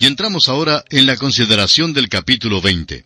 Y entramos ahora en la consideración del capítulo 20.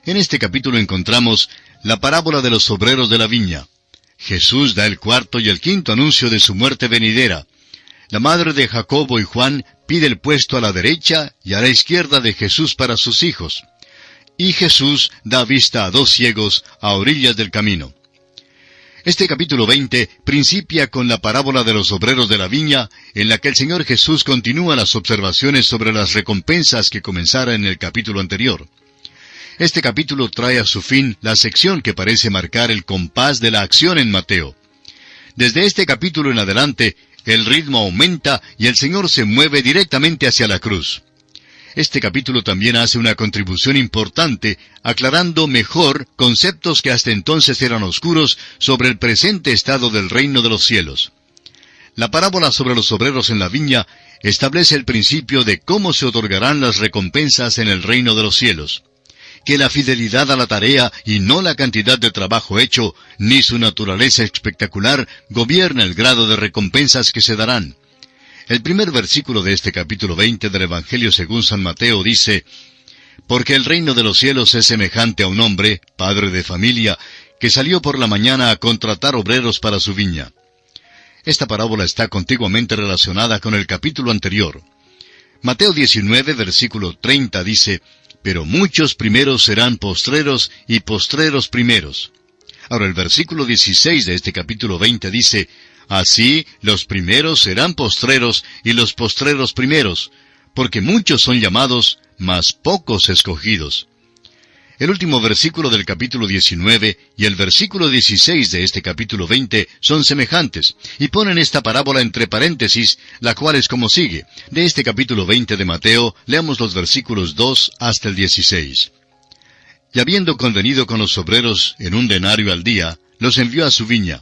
En este capítulo encontramos la parábola de los obreros de la viña. Jesús da el cuarto y el quinto anuncio de su muerte venidera. La madre de Jacobo y Juan pide el puesto a la derecha y a la izquierda de Jesús para sus hijos. Y Jesús da vista a dos ciegos a orillas del camino. Este capítulo 20 principia con la parábola de los obreros de la viña, en la que el Señor Jesús continúa las observaciones sobre las recompensas que comenzara en el capítulo anterior. Este capítulo trae a su fin la sección que parece marcar el compás de la acción en Mateo. Desde este capítulo en adelante, el ritmo aumenta y el Señor se mueve directamente hacia la cruz. Este capítulo también hace una contribución importante, aclarando mejor conceptos que hasta entonces eran oscuros sobre el presente estado del reino de los cielos. La parábola sobre los obreros en la viña establece el principio de cómo se otorgarán las recompensas en el reino de los cielos. Que la fidelidad a la tarea y no la cantidad de trabajo hecho, ni su naturaleza espectacular, gobierna el grado de recompensas que se darán. El primer versículo de este capítulo 20 del Evangelio según San Mateo dice: «Porque el reino de los cielos es semejante a un hombre, padre de familia, que salió por la mañana a contratar obreros para su viña». Esta parábola está contiguamente relacionada con el capítulo anterior. Mateo 19, versículo 30 dice: «Pero muchos primeros serán postreros y postreros primeros». Ahora el versículo 16 de este capítulo 20 dice: «Así los primeros serán postreros y los postreros primeros, porque muchos son llamados, mas pocos escogidos». El último versículo del capítulo 19 y el versículo 16 de este capítulo 20 son semejantes, y ponen esta parábola entre paréntesis, la cual es como sigue. De este capítulo 20 de Mateo, leamos los versículos 2 hasta el 16. «Y habiendo convenido con los obreros en 1 denario al día, los envió a su viña.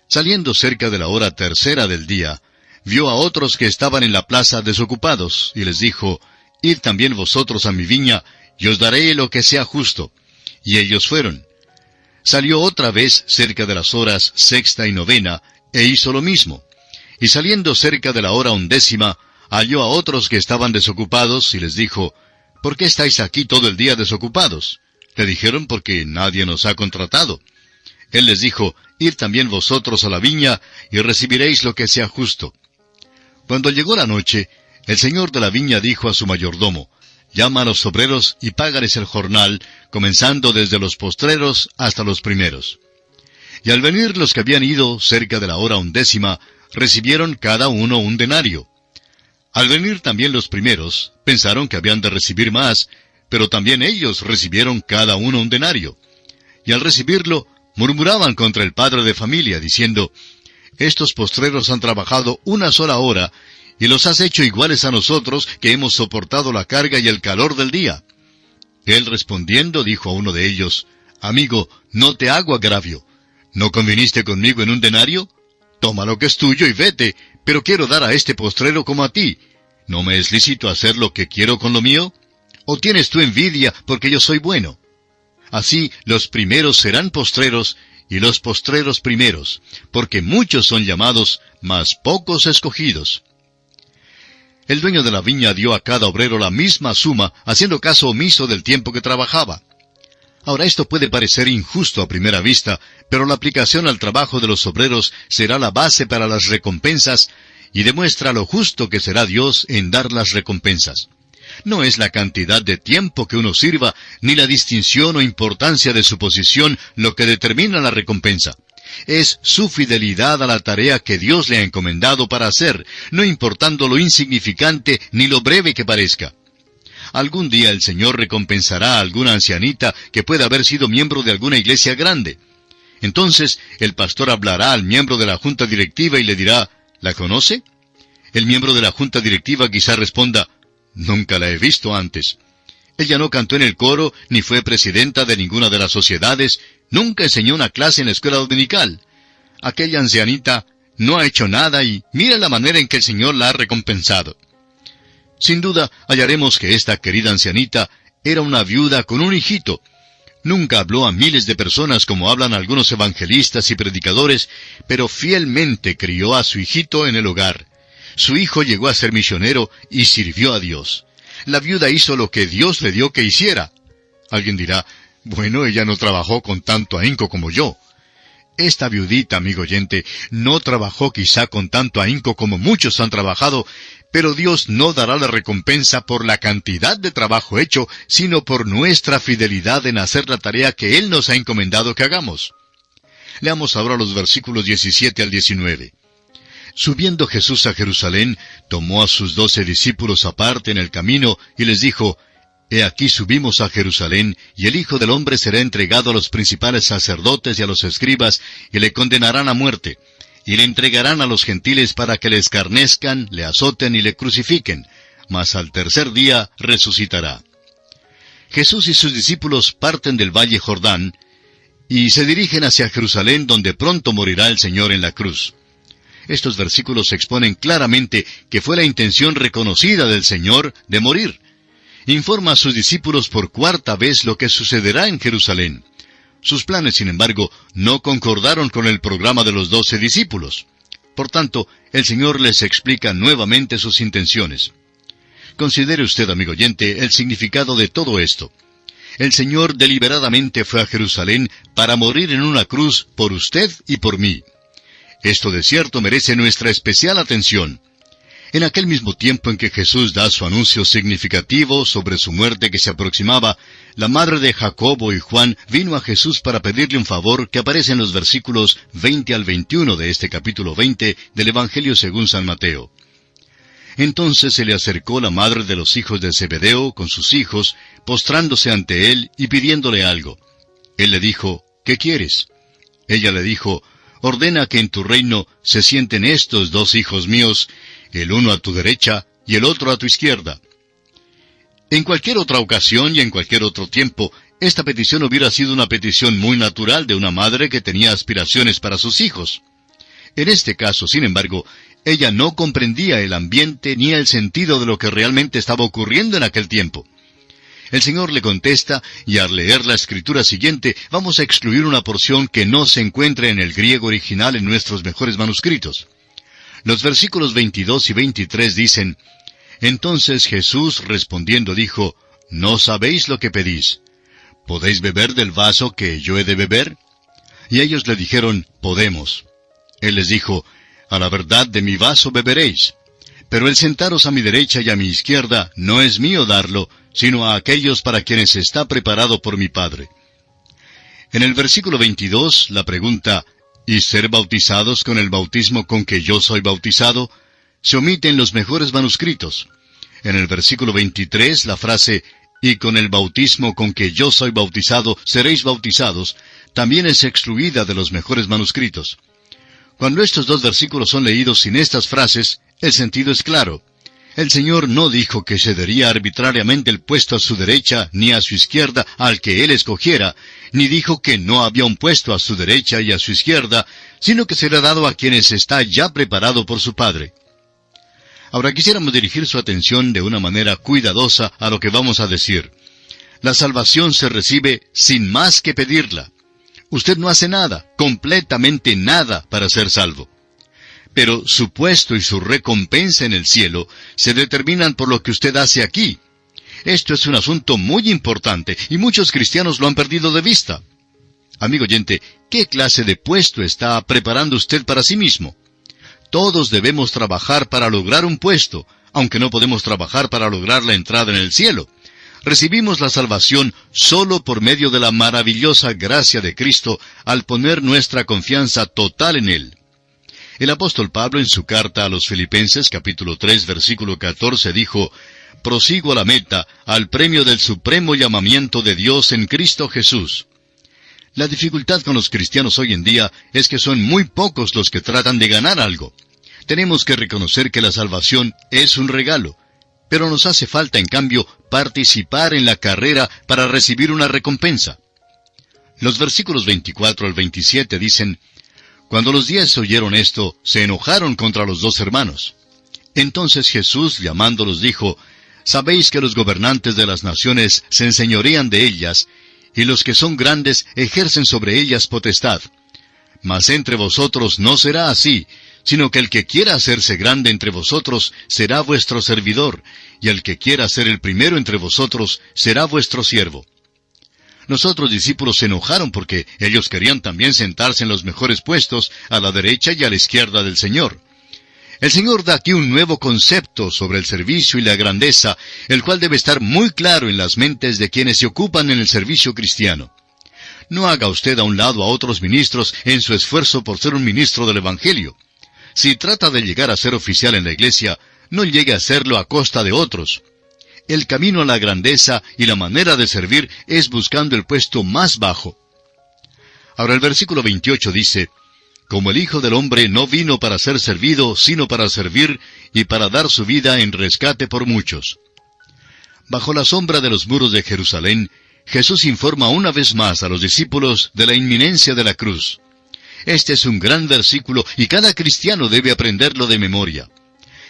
Saliendo cerca de la hora tercera del día, vio a otros que estaban en la plaza desocupados, y les dijo: «Id también vosotros a mi viña, y os daré lo que sea justo». Y ellos fueron. Salió otra vez cerca de las horas sexta y novena, e hizo lo mismo. Y saliendo cerca de la hora 11, halló a otros que estaban desocupados, y les dijo: «¿Por qué estáis aquí todo el día desocupados?». Le dijeron: «Porque nadie nos ha contratado». Él les dijo: «Id también vosotros a la viña, y recibiréis lo que sea justo». Cuando llegó la noche, el señor de la viña dijo a su mayordomo: «Llama a los obreros y págales el jornal, comenzando desde los postreros hasta los primeros». Y al venir los que habían ido cerca de la hora 11, recibieron cada uno 1 denario. Al venir también los primeros, pensaron que habían de recibir más, pero también ellos recibieron cada uno 1 denario. Y al recibirlo, murmuraban contra el padre de familia, diciendo: «Estos postreros han trabajado 1 sola hora, y los has hecho iguales a nosotros, que hemos soportado la carga y el calor del día». Él respondiendo dijo a uno de ellos: «Amigo, no te hago agravio. ¿No conviniste conmigo en 1 denario? Toma lo que es tuyo y vete, pero quiero dar a este postrero como a ti. ¿No me es lícito hacer lo que quiero con lo mío? ¿O tienes tú envidia porque yo soy bueno? Así los primeros serán postreros, y los postreros primeros, porque muchos son llamados, mas pocos escogidos». El dueño de la viña dio a cada obrero la misma suma, haciendo caso omiso del tiempo que trabajaba. Ahora, esto puede parecer injusto a primera vista, pero la aplicación al trabajo de los obreros será la base para las recompensas, y demuestra lo justo que será Dios en dar las recompensas. No es la cantidad de tiempo que uno sirva, ni la distinción o importancia de su posición lo que determina la recompensa. Es su fidelidad a la tarea que Dios le ha encomendado para hacer, no importando lo insignificante ni lo breve que parezca. Algún día el Señor recompensará a alguna ancianita que pueda haber sido miembro de alguna iglesia grande. Entonces el pastor hablará al miembro de la junta directiva y le dirá: ¿La conoce? El miembro de la junta directiva quizá responda: «Nunca la he visto antes». Ella no cantó en el coro, ni fue presidenta de ninguna de las sociedades, nunca enseñó una clase en la escuela dominical. Aquella ancianita no ha hecho nada y mira la manera en que el Señor la ha recompensado. Sin duda, hallaremos que esta querida ancianita era una viuda con un hijito. Nunca habló a miles de personas como hablan algunos evangelistas y predicadores, pero fielmente crió a su hijito en el hogar. Su hijo llegó a ser misionero y sirvió a Dios. La viuda hizo lo que Dios le dio que hiciera. Alguien dirá, bueno, ella no trabajó con tanto ahínco como yo. Esta viudita, amigo oyente, no trabajó quizá con tanto ahínco como muchos han trabajado, pero Dios no dará la recompensa por la cantidad de trabajo hecho, sino por nuestra fidelidad en hacer la tarea que Él nos ha encomendado que hagamos. Leamos ahora los versículos 17 al 19. Subiendo Jesús a Jerusalén, tomó a sus 12 discípulos aparte en el camino, y les dijo, He aquí subimos a Jerusalén, y el Hijo del Hombre será entregado a los principales sacerdotes y a los escribas, y le condenarán a muerte, y le entregarán a los gentiles para que le escarnezcan, le azoten y le crucifiquen, mas al tercer día resucitará. Jesús y sus discípulos parten del valle Jordán, y se dirigen hacia Jerusalén, donde pronto morirá el Señor en la cruz. Estos versículos exponen claramente que fue la intención reconocida del Señor de morir. Informa a sus discípulos por cuarta vez lo que sucederá en Jerusalén. Sus planes, sin embargo, no concordaron con el programa de los 12 discípulos. Por tanto, el Señor les explica nuevamente sus intenciones. Considere usted, amigo oyente, el significado de todo esto. El Señor deliberadamente fue a Jerusalén para morir en una cruz por usted y por mí. Esto de cierto merece nuestra especial atención. En aquel mismo tiempo en que Jesús da su anuncio significativo sobre su muerte que se aproximaba, la madre de Jacobo y Juan vino a Jesús para pedirle un favor que aparece en los versículos 20 al 21 de este capítulo 20 del Evangelio según San Mateo. Entonces se le acercó la madre de los hijos de Zebedeo con sus hijos, postrándose ante él y pidiéndole algo. Él le dijo, ¿qué quieres? Ella le dijo, ordena que en tu reino se sienten estos 2 hijos míos, el uno a tu derecha y el otro a tu izquierda. En cualquier otra ocasión y en cualquier otro tiempo, esta petición hubiera sido una petición muy natural de una madre que tenía aspiraciones para sus hijos. En este caso, sin embargo, ella no comprendía el ambiente ni el sentido de lo que realmente estaba ocurriendo en aquel tiempo. El Señor le contesta, y al leer la escritura siguiente, vamos a excluir una porción que no se encuentra en el griego original en nuestros mejores manuscritos. Los versículos 22 y 23 dicen, Entonces Jesús respondiendo dijo, ¿No sabéis lo que pedís? ¿Podéis beber del vaso que yo he de beber? Y ellos le dijeron, podemos. Él les dijo, a la verdad de mi vaso beberéis. Pero el sentaros a mi derecha y a mi izquierda no es mío darlo, sino a aquellos para quienes está preparado por mi Padre. En el versículo 22, la pregunta, ¿y ser bautizados con el bautismo con que yo soy bautizado? Se omite en los mejores manuscritos. En el versículo 23, la frase, y con el bautismo con que yo soy bautizado, seréis bautizados, también es excluida de los mejores manuscritos. Cuando estos 2 versículos son leídos sin estas frases, el sentido es claro. El Señor no dijo que cedería arbitrariamente el puesto a su derecha ni a su izquierda al que Él escogiera, ni dijo que no había un puesto a su derecha y a su izquierda, sino que será dado a quienes está ya preparado por su Padre. Ahora quisiéramos dirigir su atención de una manera cuidadosa a lo que vamos a decir. La salvación se recibe sin más que pedirla. Usted no hace nada, completamente nada, para ser salvo. Pero su puesto y su recompensa en el cielo se determinan por lo que usted hace aquí. Esto es un asunto muy importante y muchos cristianos lo han perdido de vista. Amigo oyente, ¿qué clase de puesto está preparando usted para sí mismo? Todos debemos trabajar para lograr un puesto, aunque no podemos trabajar para lograr la entrada en el cielo. Recibimos la salvación solo por medio de la maravillosa gracia de Cristo al poner nuestra confianza total en Él. El apóstol Pablo en su carta a los Filipenses, capítulo 3, versículo 14, dijo, «Prosigo a la meta, al premio del supremo llamamiento de Dios en Cristo Jesús». La dificultad con los cristianos hoy en día es que son muy pocos los que tratan de ganar algo. Tenemos que reconocer que la salvación es un regalo, pero nos hace falta, en cambio, participar en la carrera para recibir una recompensa. Los versículos 24 al 27 dicen, «Cuando los 10 oyeron esto, se enojaron contra los 2 hermanos. Entonces Jesús, llamándolos, dijo, «Sabéis que los gobernantes de las naciones se enseñorean de ellas, y los que son grandes ejercen sobre ellas potestad. Mas entre vosotros no será así, sino que el que quiera hacerse grande entre vosotros será vuestro servidor, y el que quiera ser el primero entre vosotros será vuestro siervo. Los otros discípulos se enojaron porque ellos querían también sentarse en los mejores puestos, a la derecha y a la izquierda del Señor. El Señor da aquí un nuevo concepto sobre el servicio y la grandeza, el cual debe estar muy claro en las mentes de quienes se ocupan en el servicio cristiano. No haga usted a un lado a otros ministros en su esfuerzo por ser un ministro del Evangelio. Si trata de llegar a ser oficial en la iglesia, no llegue a serlo a costa de otros. El camino a la grandeza y la manera de servir es buscando el puesto más bajo. Ahora el versículo 28 dice, como el Hijo del Hombre no vino para ser servido, sino para servir y para dar su vida en rescate por muchos. Bajo la sombra de los muros de Jerusalén, Jesús informa una vez más a los discípulos de la inminencia de la cruz. Este es un gran versículo y cada cristiano debe aprenderlo de memoria.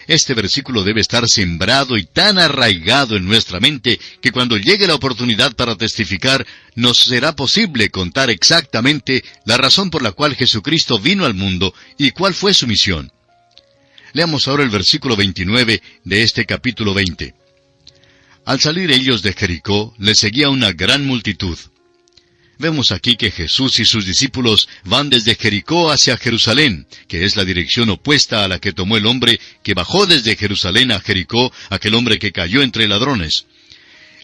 Este versículo debe estar sembrado y tan arraigado en nuestra mente que cuando llegue la oportunidad para testificar, nos será posible contar exactamente la razón por la cual Jesucristo vino al mundo y cuál fue su misión. Leamos ahora el versículo 29 de este capítulo 20. Al salir ellos de Jericó, les seguía una gran multitud. Vemos aquí que Jesús y sus discípulos van desde Jericó hacia Jerusalén, que es la dirección opuesta a la que tomó el hombre que bajó desde Jerusalén a Jericó, aquel hombre que cayó entre ladrones.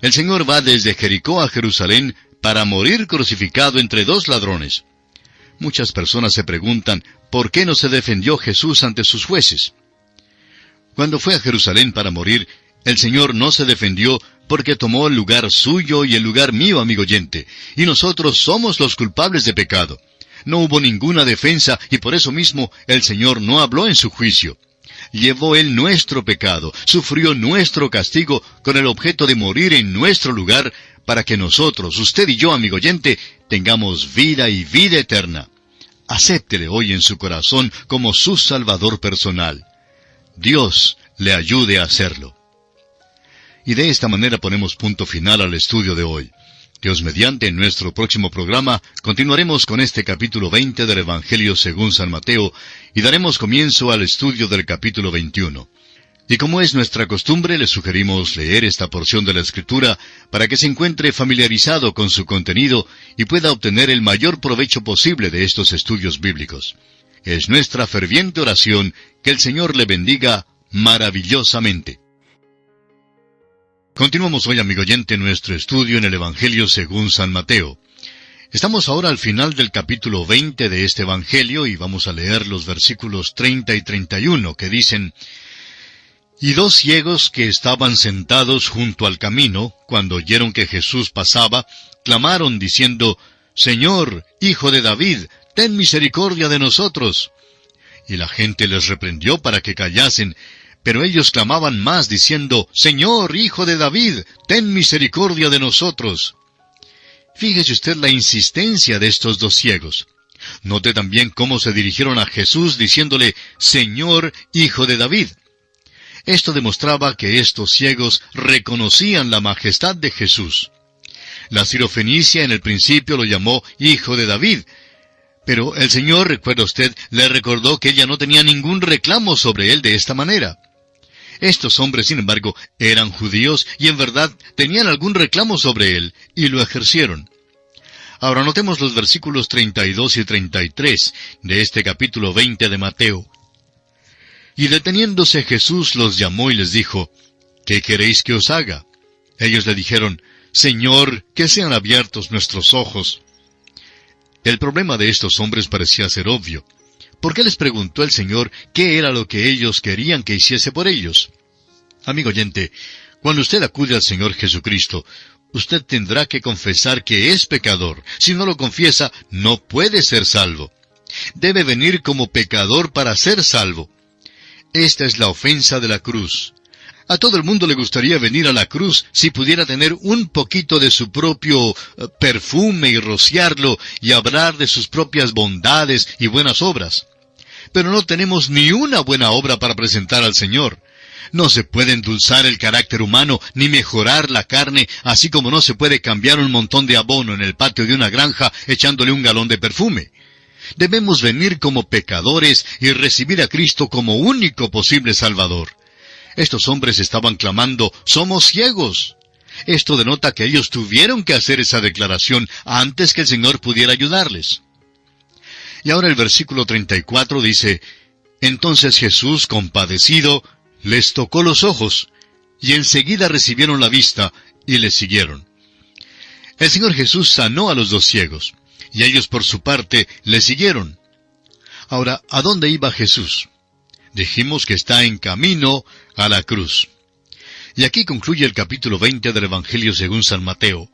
El Señor va desde Jericó a Jerusalén para morir crucificado entre dos ladrones. Muchas personas se preguntan, ¿por qué no se defendió Jesús ante sus jueces? Cuando fue a Jerusalén para morir, el Señor no se defendió porque tomó el lugar suyo y el lugar mío, amigo oyente, y nosotros somos los culpables de pecado. No hubo ninguna defensa y por eso mismo el Señor no habló en su juicio. Llevó Él nuestro pecado, sufrió nuestro castigo con el objeto de morir en nuestro lugar para que nosotros, usted y yo, amigo oyente, tengamos vida y vida eterna. Acéptele hoy en su corazón como su Salvador personal. Dios le ayude a hacerlo. Y de esta manera ponemos punto final al estudio de hoy. Dios mediante, en nuestro próximo programa, continuaremos con este capítulo 20 del Evangelio según San Mateo, y daremos comienzo al estudio del capítulo 21. Y como es nuestra costumbre, le sugerimos leer esta porción de la Escritura para que se encuentre familiarizado con su contenido y pueda obtener el mayor provecho posible de estos estudios bíblicos. Es nuestra ferviente oración que el Señor le bendiga maravillosamente. Continuamos hoy, amigo oyente, nuestro estudio en el Evangelio según San Mateo. Estamos ahora al final del capítulo 20 de este Evangelio y vamos a leer los versículos 30 y 31 que dicen: Y dos ciegos que estaban sentados junto al camino, cuando oyeron que Jesús pasaba, clamaron diciendo: Señor, Hijo de David, ten misericordia de nosotros. Y la gente les reprendió para que callasen, pero ellos clamaban más, diciendo: Señor, Hijo de David, ten misericordia de nosotros. Fíjese usted la insistencia de estos dos ciegos. Note también cómo se dirigieron a Jesús diciéndole: Señor, Hijo de David. Esto demostraba que estos ciegos reconocían la majestad de Jesús. La sirofenicia en el principio lo llamó Hijo de David, pero el Señor, recuerda usted, le recordó que ella no tenía ningún reclamo sobre él de esta manera. Estos hombres, sin embargo, eran judíos y en verdad tenían algún reclamo sobre él, y lo ejercieron. Ahora notemos los versículos 32 y 33 de este capítulo 20 de Mateo. Y deteniéndose Jesús los llamó y les dijo: ¿Qué queréis que os haga? Ellos le dijeron: Señor, que sean abiertos nuestros ojos. El problema de estos hombres parecía ser obvio. ¿Por qué les preguntó el Señor qué era lo que ellos querían que hiciese por ellos? Amigo oyente, cuando usted acude al Señor Jesucristo, usted tendrá que confesar que es pecador. Si no lo confiesa, no puede ser salvo. Debe venir como pecador para ser salvo. Esta es la ofensa de la cruz. A todo el mundo le gustaría venir a la cruz si pudiera tener un poquito de su propio perfume y rociarlo y hablar de sus propias bondades y buenas obras. Pero no tenemos ni una buena obra para presentar al Señor. No se puede endulzar el carácter humano ni mejorar la carne, así como no se puede cambiar un montón de abono en el patio de una granja echándole un galón de perfume. Debemos venir como pecadores y recibir a Cristo como único posible Salvador. Estos hombres estaban clamando, «¡Somos ciegos!». Esto denota que ellos tuvieron que hacer esa declaración antes que el Señor pudiera ayudarles. Y ahora el versículo 34 dice, «Entonces Jesús, compadecido, les tocó los ojos, y enseguida recibieron la vista, y le siguieron». El Señor Jesús sanó a los dos ciegos, y ellos por su parte le siguieron. Ahora, ¿a dónde iba Jesús? Dijimos que está en camino a la cruz. Y aquí concluye el capítulo 20 del Evangelio según San Mateo.